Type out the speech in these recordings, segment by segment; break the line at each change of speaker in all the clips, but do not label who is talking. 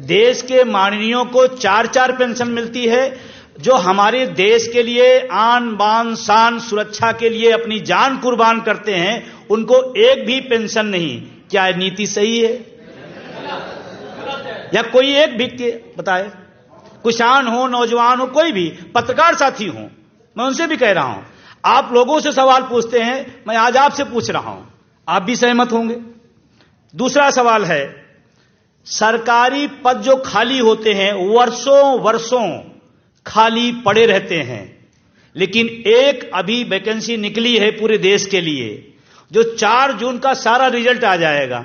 देश के माननीयों को 4-4 पेंशन मिलती है, जो हमारे देश के लिए आन बान शान सुरक्षा के लिए अपनी जान कुर्बान करते हैं, उनको एक भी पेंशन नहीं। क्या ये नीति सही है? या कोई एक भी बताए, किसान हो, नौजवान हो, कोई भी पत्रकार साथी हो, मैं उनसे भी कह रहा हूं, आप लोगों से सवाल पूछते हैं, मैं आज आपसे पूछ रहा हूं, आप भी सहमत होंगे। दूसरा सवाल है, सरकारी पद जो खाली होते हैं वर्षों वर्षों खाली पड़े रहते हैं, लेकिन एक अभी वैकेंसी निकली है पूरे देश के लिए, जो 4 जून का सारा रिजल्ट आ जाएगा।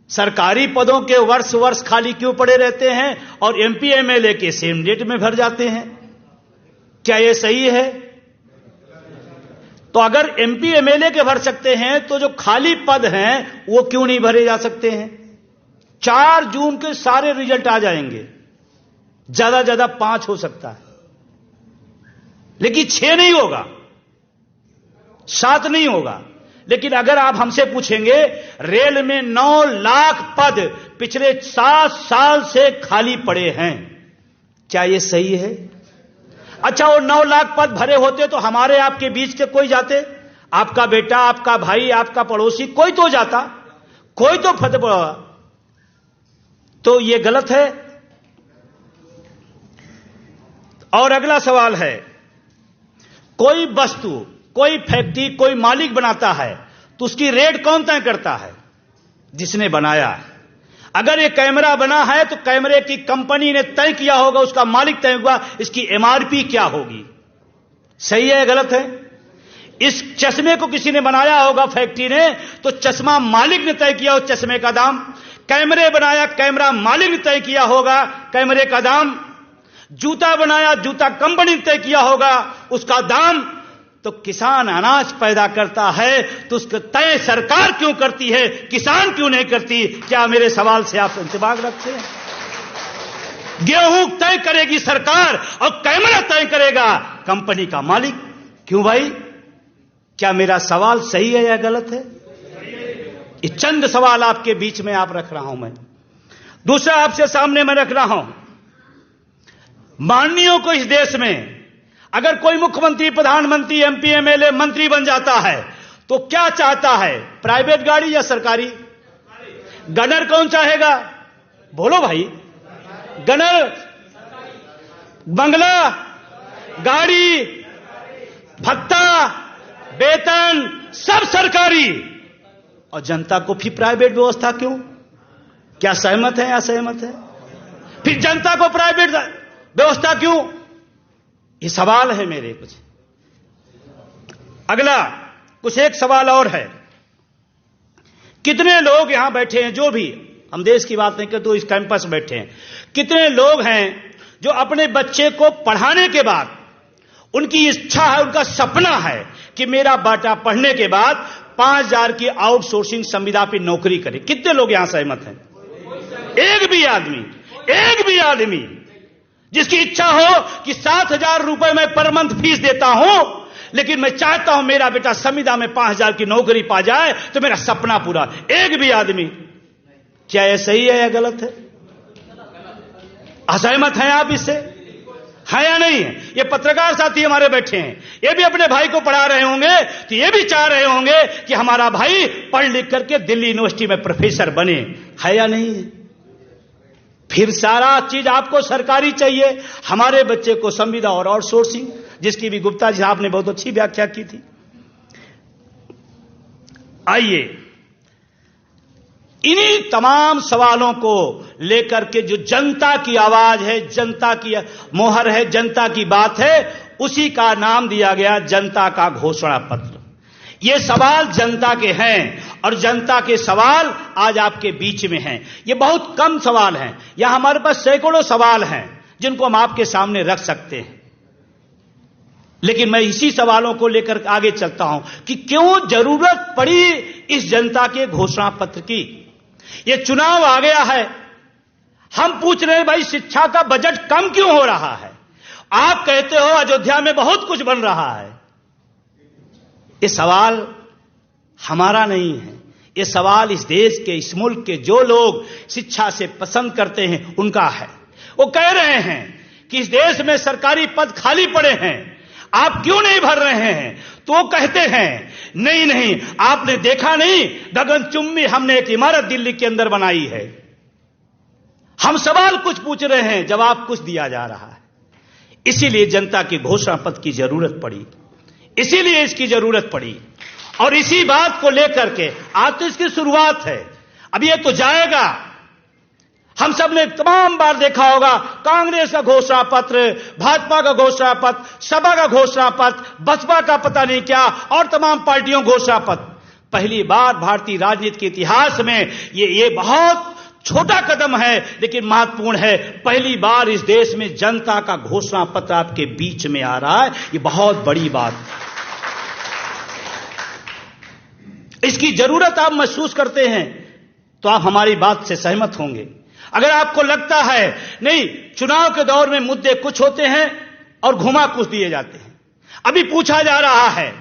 सरकारी पदों के वर्ष वर्ष खाली क्यों पड़े रहते हैं और एमपी एमएलए के सेम डेट में भर जाते हैं? क्या यह सही है? तो अगर एमपी एमएलए के भर सकते हैं तो जो खाली पद हैं वो क्यों नहीं भरे जा सकते हैं? 4 जून के सारे रिजल्ट आ जाएंगे, ज्यादा 5 हो सकता है, लेकिन 6 नहीं होगा, 7 नहीं होगा। लेकिन अगर आप हमसे पूछेंगे, रेल में 9 लाख पद पिछले 7 साल से खाली पड़े हैं, क्या यह सही है? अच्छा, वो 9 लाख पद भरे होते तो हमारे आपके बीच के कोई जाते, आपका बेटा, आपका भाई, आपका पड़ोसी, कोई तो जाता, कोई तो पद पड़ा। तो यह गलत है। और अगला सवाल है, कोई वस्तु, कोई फैक्ट्री, कोई मालिक बनाता है तो उसकी रेट कौन तय करता है? जिसने बनाया है। अगर ये कैमरा बना है तो कैमरे की कंपनी ने तय किया होगा, उसका मालिक तय हुआ, इसकी एमआरपी क्या होगी। सही है, गलत है? इस चश्मे को किसी ने बनाया होगा फैक्ट्री ने, तो चश्मा मालिक ने तय किया उस चश्मे का दाम। कैमरे बनाया, कैमरा मालिक ने तय किया होगा कैमरे का दाम। जूता बनाया, जूता कंपनी ने तय किया होगा उसका दाम। तो किसान अनाज पैदा करता है तो उसका तय सरकार क्यों करती है, किसान क्यों नहीं करती? क्या मेरे सवाल से आप इंतबाह रखते हैं? गेहूं तय करेगी सरकार और कैमरा तय करेगा कंपनी का मालिक, क्यों भाई? क्या मेरा सवाल सही है या गलत है? ये चंद सवाल आपके बीच में आप रख रहा हूं मैं। दूसरा आपसे सामने मैं रख रहा हूं, माननीयों को इस देश में अगर कोई मुख्यमंत्री, प्रधानमंत्री, एमपी एमएलए, मंत्री बन जाता है तो क्या चाहता है? प्राइवेट गाड़ी या सरकारी? गनर कौन चाहेगा? बोलो भाई। गनर, बंगला, गाड़ी, भत्ता, वेतन सब सरकारी, और जनता को फिर प्राइवेट व्यवस्था क्यों? क्या सहमत है या असहमत है? फिर जनता को प्राइवेट व्यवस्था क्यों? ये सवाल है मेरे कुछ। अगला कुछ एक सवाल और है, कितने लोग यहां बैठे हैं, जो भी, हम देश की बात नहीं करते, तो इस कैंपस बैठे हैं, कितने लोग हैं जो अपने बच्चे को पढ़ाने के बाद उनकी इच्छा है, उनका सपना है कि मेरा बेटा पढ़ने के बाद 5,000 की आउटसोर्सिंग संविदा पे नौकरी करे? कितने लोग यहां सहमत हैं? एक भी आदमी जिसकी इच्छा हो कि 7,000 रुपए मैं पर मंथ फीस देता हूं, लेकिन मैं चाहता हूं मेरा बेटा संविदा में 5,000 की नौकरी पा जाए तो मेरा सपना पूरा। एक भी आदमी। क्या यह सही है या गलत है? असहमत हैं आप इससे? है या नहीं है? ये पत्रकार साथी हमारे बैठे हैं, ये भी अपने भाई को पढ़ा रहे होंगे तो ये भी चाह रहे होंगे कि हमारा भाई पढ़ लिख करके दिल्ली यूनिवर्सिटी में प्रोफेसर बने, है या नहीं है? फिर सारा चीज आपको सरकारी चाहिए, हमारे बच्चे को संविदा और आउटसोर्सिंग, जिसकी भी गुप्ता जी साहब ने बहुत अच्छी व्याख्या की थी। आइए, इन्हीं तमाम सवालों को लेकर के जो जनता की आवाज है, जनता की मोहर है, जनता की बात है, उसी का नाम दिया गया जनता का घोषणा पत्र। ये सवाल जनता के हैं और जनता के सवाल आज आपके बीच में हैं। ये बहुत कम सवाल हैं, यहां हमारे पास सैकड़ों सवाल हैं जिनको हम आपके सामने रख सकते हैं, लेकिन मैं इसी सवालों को लेकर आगे चलता हूं कि क्यों जरूरत पड़ी इस जनता के घोषणा पत्र की। ये चुनाव आ गया है, हम पूछ रहे हैं भाई शिक्षा का बजट कम क्यों हो रहा है? आप कहते हो अयोध्या में बहुत कुछ बन रहा है। ये सवाल हमारा नहीं है, ये सवाल इस देश के, इस मुल्क के जो लोग शिक्षा से पसंद करते हैं उनका है। वो कह रहे हैं कि इस देश में सरकारी पद खाली पड़े हैं, आप क्यों नहीं भर रहे हैं? तो वो कहते हैं नहीं नहीं, आपने देखा नहीं, गगनचुंबी हमने एक इमारत दिल्ली के अंदर बनाई है। हम सवाल कुछ पूछ रहे हैं, जवाब कुछ दिया जा रहा है। इसीलिए जनता की घोषणा पत्र की जरूरत पड़ी, इसीलिए इसकी जरूरत पड़ी। और इसी बात को लेकर के आज तो इसकी शुरुआत है, अब ये तो जाएगा। हम सब ने तमाम बार देखा होगा, कांग्रेस का घोषणा पत्र, भाजपा का घोषणा पत्र, सपा का घोषणा पत्र, बसपा का पता नहीं क्या, और तमाम पार्टियों घोषणा पत्र। पहली बार भारतीय राजनीति के इतिहास में ये बहुत छोटा कदम है लेकिन महत्वपूर्ण है। पहली बार इस देश में जनता का घोषणा पत्र आपके बीच में आ रहा है, ये बहुत बड़ी बात। इसकी जरूरत आप महसूस करते हैं तो आप हमारी बात से सहमत होंगे। अगर आपको लगता है नहीं, चुनाव के दौर में मुद्दे कुछ होते हैं और घुमा कुछ दिए जाते हैं, अभी पूछा जा रहा है,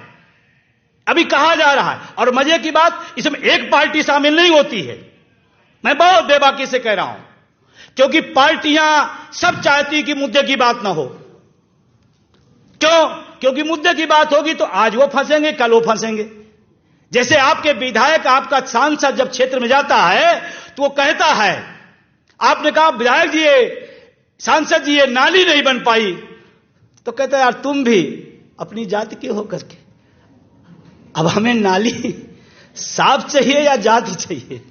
अभी कहा जा रहा है, और मजे की बात इसमें एक पार्टी शामिल नहीं होती है। मैं बहुत बेबाकी से कह रहा हूं, क्योंकि पार्टियां सब चाहती कि मुद्दे की बात ना हो। क्यों? क्योंकि मुद्दे की बात होगी तो आज वो फंसेंगे, कल वो फंसेंगे। जैसे आपके विधायक, आपका सांसद जब क्षेत्र में जाता है तो वो कहता है, आपने कहा विधायक जी सांसद जी ये नाली नहीं बन पाई, तो कहता है यार तुम भी अपनी जाति के होकर के, अब हमें नाली साफ चाहिए या जाति चाहिए?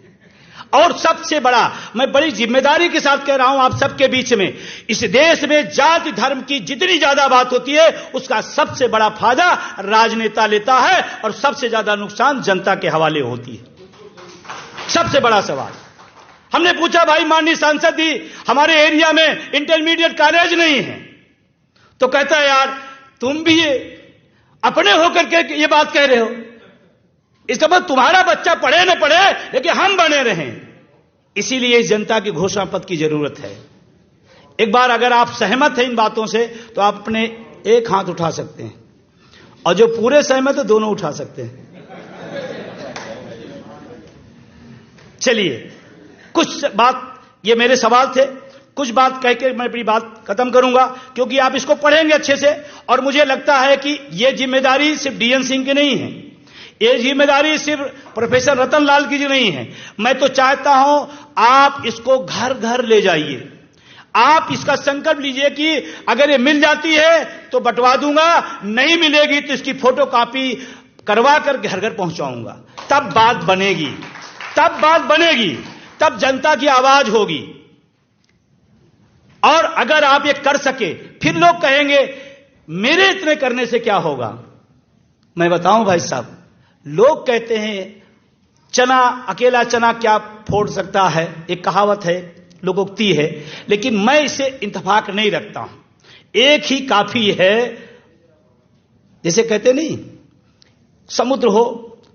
और सबसे बड़ा, मैं बड़ी जिम्मेदारी के साथ कह रहा हूं आप सबके बीच में, इस देश में जाति धर्म की जितनी ज्यादा बात होती है उसका सबसे बड़ा फायदा राजनेता लेता है और सबसे ज्यादा नुकसान जनता के हवाले होती है। सबसे बड़ा सवाल हमने पूछा, भाई माननीय सांसद जी हमारे एरिया में इंटरमीडिएट कॉलेज नहीं है, तो कहता है यार तुम भी अपने होकर के ये बात कह रहे हो, इसका मतलब तुम्हारा बच्चा पढ़े न पढ़े लेकिन हम बने रहें। इसीलिए इस जनता की घोषणा पत्र की जरूरत है। एक बार अगर आप सहमत हैं इन बातों से तो आप अपने एक हाथ उठा सकते हैं, और जो पूरे सहमत है दोनों उठा सकते हैं। चलिए, कुछ बात, ये मेरे सवाल थे, कुछ बात कह के मैं अपनी बात खत्म करूंगा, क्योंकि आप इसको पढ़ेंगे अच्छे से। और मुझे लगता है कि यह जिम्मेदारी सिर्फ डीएन सिंह की नहीं है, ये जिम्मेदारी सिर्फ प्रोफेसर रतन लाल की नहीं है। मैं तो चाहता हूं आप इसको घर घर ले जाइए, आप इसका संकल्प लीजिए कि अगर ये मिल जाती है तो बंटवा दूंगा, नहीं मिलेगी तो इसकी फोटोकॉपी करवा कर घर घर पहुंचाऊंगा। तब बात बनेगी, तब बात बनेगी, तब जनता की आवाज होगी। और अगर आप ये कर सके, फिर लोग कहेंगे मेरे इतने करने से क्या होगा। मैं बताऊं भाई साहब, लोग कहते हैं चना, अकेला चना क्या फोड़ सकता है, एक कहावत है, लोकोक्ति है, लेकिन मैं इसे इत्तेफाक नहीं रखता हूं। एक ही काफी है, जैसे कहते नहीं, समुद्र हो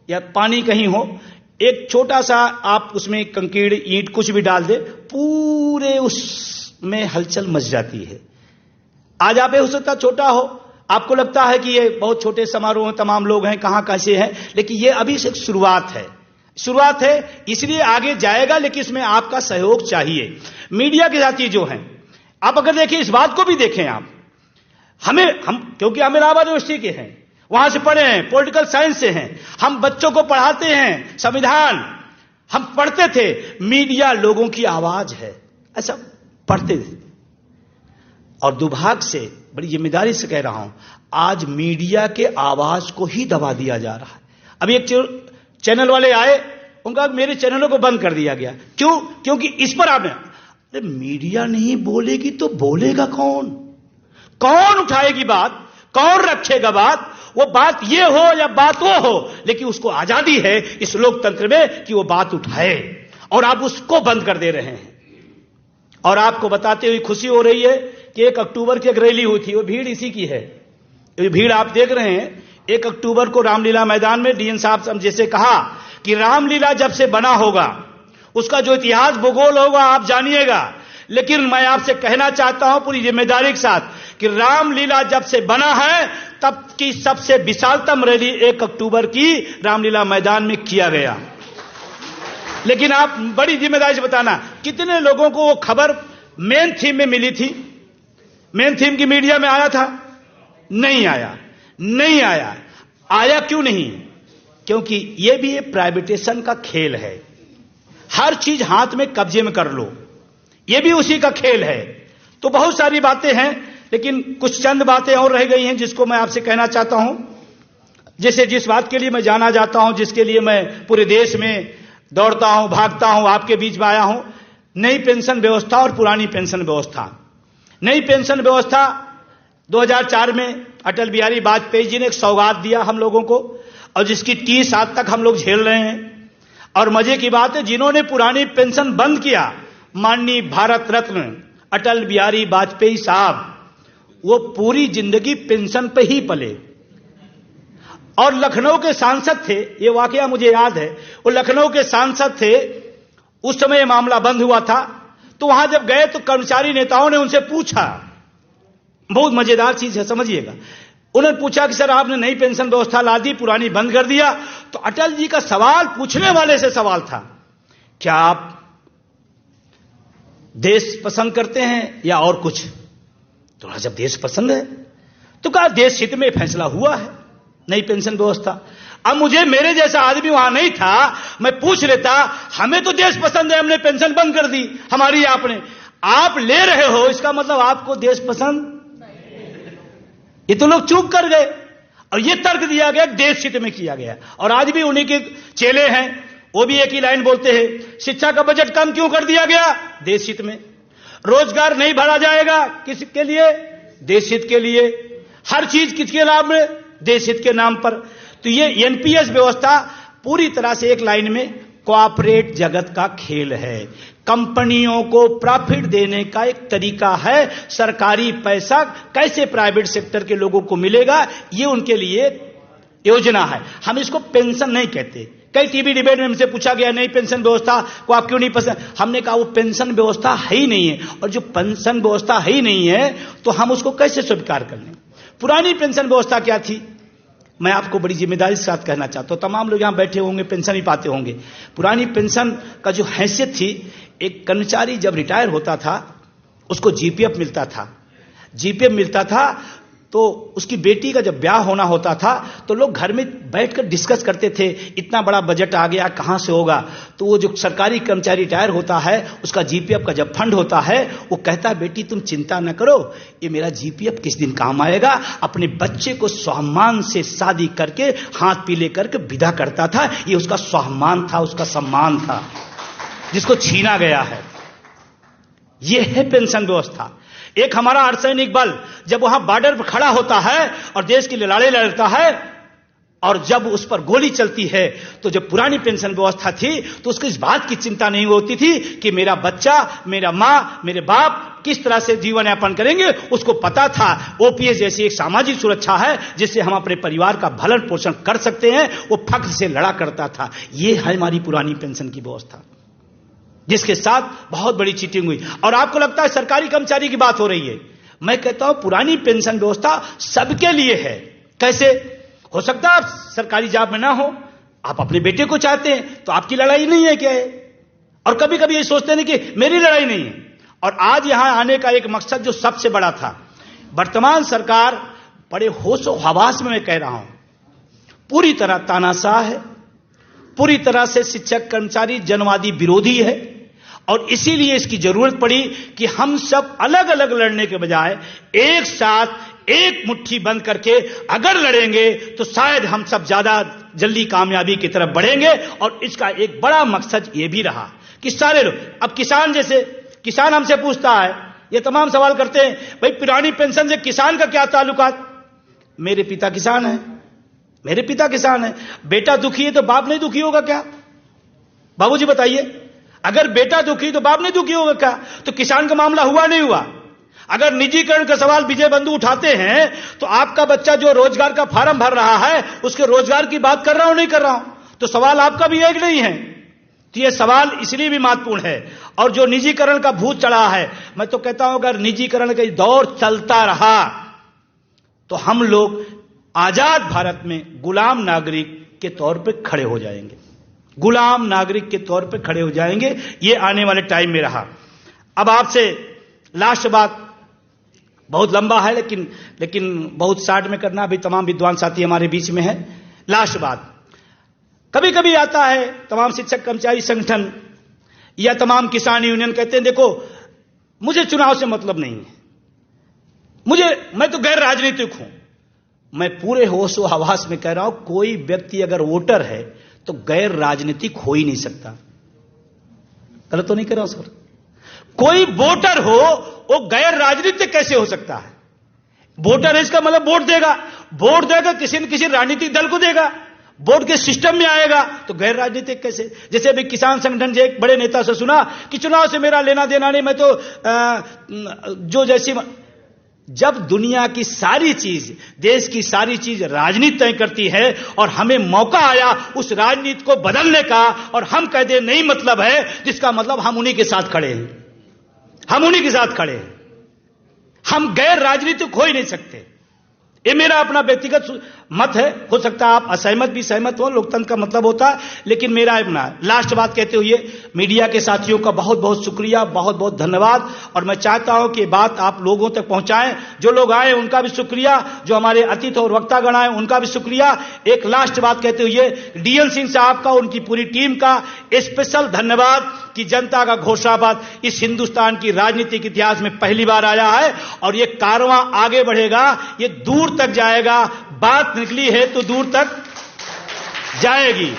या पानी कहीं हो, एक छोटा सा आप उसमें कंकीड़ ईंट कुछ भी डाल दे, पूरे उसमें हलचल मच जाती है। आज आप हो सकता छोटा हो, आपको लगता है कि ये बहुत छोटे समारोह हैं, तमाम लोग हैं, कहां कैसे हैं, लेकिन ये अभी से शुरुआत है, शुरुआत है, इसलिए आगे जाएगा, लेकिन इसमें आपका सहयोग चाहिए। मीडिया के साथी जो हैं, आप अगर देखिए, इस बात को भी देखें आप, हम क्योंकि हम इलाहाबाद यूनिवर्सिटी के हैं, वहां से पढ़े हैं, पॉलिटिकल साइंस से हैं, हम बच्चों को पढ़ाते हैं संविधान, हम पढ़ते थे। मीडिया लोगों की आवाज है, ऐसा पढ़ते थे। और दुर्भाग्य से, बड़ी जिम्मेदारी से कह रहा हूं, आज मीडिया के आवाज को ही दबा दिया जा रहा है। अभी एक चैनल वाले आए, उनका मेरे चैनलों को बंद कर दिया गया। क्यों? क्योंकि इस पर आपने, अरे मीडिया नहीं बोलेगी तो बोलेगा कौन? कौन उठाएगी बात, कौन रखेगा बात? वो बात ये हो या बात वो हो, लेकिन उसको आजादी है इस लोकतंत्र में कि वो बात उठाए, और आप उसको बंद कर दे रहे हैं। और आपको बताते हुए खुशी हो रही है कि 1 अक्टूबर की एक रैली हुई थी, वो भीड़ इसी की है। ये भीड़ आप देख रहे हैं, 1 अक्टूबर को रामलीला मैदान में डीएन साहब जैसे कहा कि रामलीला जब से बना होगा उसका जो इतिहास भूगोल होगा आप जानिएगा, लेकिन मैं आपसे कहना चाहता हूं पूरी जिम्मेदारी के साथ कि रामलीला जब से बना है तब की सबसे विशालतम रैली 1 अक्टूबर की रामलीला मैदान में किया गया। लेकिन आप बड़ी जिम्मेदारी से बताना, कितने लोगों को वो खबर मेन थीम में मिली थी? मेन थीम की मीडिया में आया था? नहीं आया, नहीं आया। आया क्यों नहीं? क्योंकि ये भी एक प्राइवेटेशन का खेल है। हर चीज हाथ में कब्जे में कर लो, ये भी उसी का खेल है। तो बहुत सारी बातें हैं, लेकिन कुछ चंद बातें और रह गई हैं जिसको मैं आपसे कहना चाहता हूं। जैसे जिस बात के लिए मैं जाना जाता हूं, जिसके लिए मैं पूरे देश में दौड़ता हूं, भागता हूं, आपके बीच में आया हूं, नई पेंशन व्यवस्था और पुरानी पेंशन व्यवस्था। नई पेंशन व्यवस्था 2004 में अटल बिहारी वाजपेयी जी ने एक सौगात दिया हम लोगों को, और जिसकी 30 साल तक हम लोग झेल रहे हैं। और मजे की बात है, जिन्होंने पुरानी पेंशन बंद किया, माननीय भारत रत्न अटल बिहारी वाजपेयी साहब, वो पूरी जिंदगी पेंशन पे ही पले। और लखनऊ के सांसद थे, ये वाकया मुझे याद है, वो लखनऊ के सांसद थे, उस समय मामला बंद हुआ था। तो वहां जब गए तो कर्मचारी नेताओं ने उनसे पूछा, बहुत मजेदार चीज है, समझिएगा। उन्होंने पूछा कि सर आपने नई पेंशन व्यवस्था ला दी, पुरानी बंद कर दिया। तो अटल जी का सवाल पूछने वाले से सवाल था, क्या आप देश पसंद करते हैं या और कुछ? तो जब देश पसंद है तो कहा देश हित में फैसला हुआ है नई पेंशन व्यवस्था। अब मुझे, मेरे जैसा आदमी वहां नहीं था, मैं पूछ लेता, हमें तो देश पसंद है, हमने पेंशन बंद कर दी हमारी, आपने, आप ले रहे हो, इसका मतलब आपको देश पसंद। ये तो लोग चुप कर गए और ये तर्क दिया गया देश हित में किया गया। और आज भी उन्हीं के चेले हैं, वो भी एक ही लाइन बोलते हैं, शिक्षा का बजट कम क्यों कर दिया गया? देश हित में। रोजगार नहीं बढ़ा जाएगा, किसके लिए? देश हित के लिए। हर चीज किसके लाभ में? देश हित के नाम पर। तो ये एनपीएस व्यवस्था पूरी तरह से एक लाइन में कॉर्पोरेट जगत का खेल है, कंपनियों को प्रॉफिट देने का एक तरीका है। सरकारी पैसा कैसे प्राइवेट सेक्टर के लोगों को मिलेगा, ये उनके लिए योजना है। हम इसको पेंशन नहीं कहते। कई टीवी डिबेट में हमसे पूछा गया नई पेंशन व्यवस्था को आप क्यों नहीं पसंद? हमने कहा वो पेंशन व्यवस्था है ही नहीं है, और जो पेंशन व्यवस्था है ही नहीं है तो हम उसको कैसे स्वीकार कर लें? पुरानी पेंशन व्यवस्था क्या थी? मैं आपको बड़ी जिम्मेदारी के साथ कहना चाहता हूं, तमाम लोग यहां बैठे होंगे पेंशन ही पाते होंगे। पुरानी पेंशन का जो हैसियत थी, एक कर्मचारी जब रिटायर होता था उसको जीपीएफ मिलता था। जीपीएफ मिलता था तो उसकी बेटी का जब ब्याह होना होता था तो लोग घर में बैठकर डिस्कस करते थे, इतना बड़ा बजट आ गया, कहां से होगा? तो वो जो सरकारी कर्मचारी रिटायर होता है, उसका जीपीएफ का जब फंड होता है, वो कहता है बेटी तुम चिंता न करो, ये मेरा जीपीएफ किस दिन काम आएगा। अपने बच्चे को सम्मान से शादी करके हाथ पीले करके विदा करता था। ये उसका सम्मान था, उसका सम्मान था, जिसको छीना गया है। ये है पेंशन व्यवस्था। एक हमारा अर्धसैनिक बल जब वहां बॉर्डर पर खड़ा होता है और देश के लिए लड़ाई लड़ता है, और जब उस पर गोली चलती है, तो जब पुरानी पेंशन व्यवस्था थी तो उसको इस बात की चिंता नहीं होती थी कि मेरा बच्चा, मेरा मां, मेरे बाप किस तरह से जीवन यापन करेंगे। उसको पता था ओपीएस जैसी एक सामाजिक सुरक्षा है जिससे हम अपने परिवार का भरण पोषण कर सकते हैं। वो फख्र से लड़ा करता था। ये है हमारी पुरानी पेंशन की व्यवस्था, जिसके साथ बहुत बड़ी चीटिंग हुई। और आपको लगता है सरकारी कर्मचारी की बात हो रही है, मैं कहता हूं पुरानी पेंशन व्यवस्था सबके लिए है। कैसे हो सकता है आप सरकारी जॉब में ना हो, आप अपने बेटे को चाहते हैं, तो आपकी लड़ाई नहीं है क्या है? और कभी कभी ये सोचते हैं कि मेरी लड़ाई नहीं है। और आज यहां आने का एक मकसद जो सबसे बड़ा था, वर्तमान सरकार बड़े होश और हवास में मैं कह रहा हूं, पूरी तरह तानाशाह है, पूरी तरह से शिक्षक कर्मचारी जनवादी विरोधी है। और इसीलिए इसकी जरूरत पड़ी कि हम सब अलग अलग लड़ने के बजाय एक साथ एक मुट्ठी बंद करके अगर लड़ेंगे तो शायद हम सब ज्यादा जल्दी कामयाबी की तरफ बढ़ेंगे। और इसका एक बड़ा मकसद यह भी रहा कि सारे लोग, अब किसान जैसे, किसान हमसे पूछता है, ये तमाम सवाल करते हैं, भाई पुरानी पेंशन से किसान का क्या ताल्लुकात? मेरे पिता किसान है, मेरे पिता किसान है। बेटा दुखी है तो बाप नहीं दुखी होगा क्या? बाबूजी बताइए, अगर बेटा दुखी तो बाप नहीं दुखी होगा क्या? तो किसान का मामला हुआ नहीं हुआ? अगर निजीकरण का सवाल विजय बंधु उठाते हैं तो आपका बच्चा जो रोजगार का फॉर्म भर रहा है उसके रोजगार की बात कर रहा हूं नहीं कर रहा हूं? तो सवाल आपका भी एक नहीं है। तो यह सवाल इसलिए भी महत्वपूर्ण है। और जो निजीकरण का भूत चढ़ा है, मैं तो कहता हूं अगर निजीकरण का दौर चलता रहा तो हम लोग आजाद भारत में गुलाम नागरिक के तौर पर खड़े हो जाएंगे। गुलाम नागरिक के तौर पे खड़े हो जाएंगे। ये आने वाले टाइम में रहा। अब आपसे लास्ट बात, बहुत लंबा है लेकिन बहुत शार्ट में करना, अभी तमाम विद्वान साथी हमारे बीच में है। लास्ट बात, कभी कभी आता है तमाम शिक्षक कर्मचारी संगठन या तमाम किसान यूनियन कहते हैं देखो मुझे चुनाव से मतलब नहीं है, मैं तो गैर राजनीतिक हूं। मैं पूरे होश व हवास में कह रहा हूं, कोई व्यक्ति अगर वोटर है तो गैर राजनीतिक हो ही नहीं सकता। गलत तो नहीं कह रहा हूं सर? कोई वोटर हो वो गैर राजनीतिक कैसे हो सकता है? वोटर है इसका मतलब वोट देगा किसी न किसी राजनीतिक दल को देगा, वोट के सिस्टम में आएगा, तो गैर राजनीतिक कैसे? जैसे अभी किसान संगठन से एक बड़े नेता से सुना कि चुनाव से मेरा लेना देना नहीं, मैं तो जो जैसी, जब दुनिया की सारी चीज, देश की सारी चीज राजनीति तय करती है और हमें मौका आया उस राजनीति को बदलने का और हम कह दे नहीं मतलब है, जिसका मतलब हम उन्हीं के साथ खड़े हैं, हम उन्हीं के साथ खड़े हैं, हम गैर राजनीतिक हो ही नहीं सकते। ये मेरा अपना व्यक्तिगत मत है, हो सकता है आप असहमत भी सहमत हो, लोकतंत्र का मतलब होता है, लेकिन मेरा अपना। लास्ट बात कहते हुए मीडिया के साथियों का बहुत बहुत शुक्रिया, बहुत बहुत धन्यवाद, और मैं चाहता हूं कि बात आप लोगों तक पहुंचाएं। जो लोग आए उनका भी शुक्रिया, जो हमारे अतिथि और वक्तागण आए उनका भी शुक्रिया। एक लास्ट बात कहते हुए डीएन सिंह साहब का, उनकी पूरी टीम का स्पेशल धन्यवाद कि जनता का घोषणापत्र इस हिंदुस्तान की राजनीतिक इतिहास में पहली बार आया है और ये कारवां आगे बढ़ेगा, ये दूर तक जाएगा। बात निकली है तो दूर तक जाएगी।